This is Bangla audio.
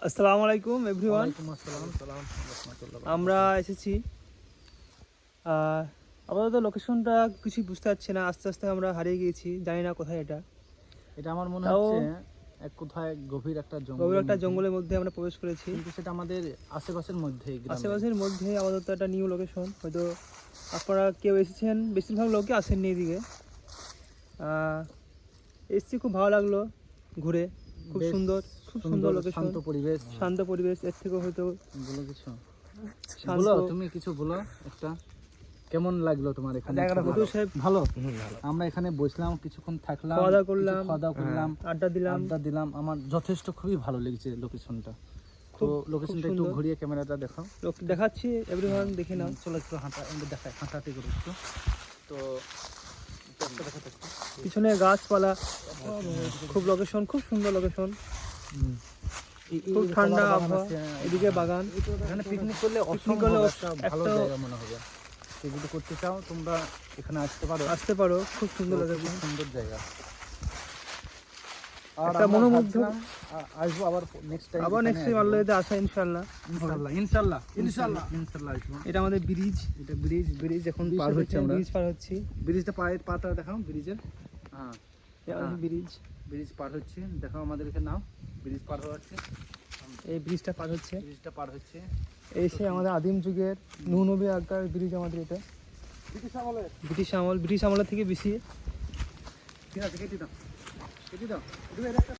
আসসালামু আলাইকুম এভরিওয়ান। আমরা এসেছি আপাতত লোকেশনটা কিছু বুঝতে পারছি না, আস্তে আস্তে আমরা হারিয়ে গিয়েছি, জানি না কোথায় এটা। এটা আমার মনে হচ্ছে এক কোথায় গভীর একটা জঙ্গলের মধ্যে আমরা প্রবেশ করেছি, কিন্তু সেটা আমাদের আশেপাশের মধ্যে আপাতত একটা নিউ লোকেশন। হয়তো আপনারা কেউ এসেছেন, বেশিরভাগ লোকে আসেননি এদিকে। এসেছি, খুব ভালো লাগলো ঘুরে, খুব সুন্দর লোকেশন, শান্ত পরিবেশ। এর থেকেও হয়তো বলো কিছু, বলো তুমি কিছু বলো একটা, কেমন লাগলো তোমার এখানে? ভালো। আমরা এখানে বসলাম, কিছুক্ষণ থাকলাম, খাওয়া দাওয়া করলাম, আড্ডা দিলাম। আমার যথেষ্ট খুবই ভালো লেগেছে লোকেশনটা। তো লোকেশনটা একটু ঘুরিয়ে ক্যামেরাটা দেখাচ্ছি এভরিওয়ান, দেখে নাও। চলো একটু হাঁটাহাঁটি করো একটু। তো পিছনে গাছপালা, খুব সুন্দর লোকেশন, খুব ঠান্ডা আবহাওয়া, এদিকে বাগান। এখানে পিকনিক করলে ভালো জায়গা মনে হবে। যদি করতে চাও তোমরা এখানে আসতে পারো। খুব সুন্দর লোকেশন, সুন্দর জায়গা। একটা মনোমুগ্ধ। আসবো আবার নেক্সট টাইম আল্লাহতে আসা ইনশাআল্লাহ। এটা আমাদের ব্রিজ, ব্রিজ এখন পার হচ্ছে, আমরা পার হচ্ছি। ব্রিজটা পাটা দেখাও, ব্রিজের। ব্রিজ পার হচ্ছে, দেখো আমাদের এখানে নাও। ব্রিজ পার হচ্ছে, এই ব্রিজটা পার হচ্ছে। এসে আমাদের আদিম যুগের নূনবী আগকার ব্রিজ আমাদের এটা। ব্রিটিশ আমলের থেকে বেশি। ঠিক আছে, কেটে দাও।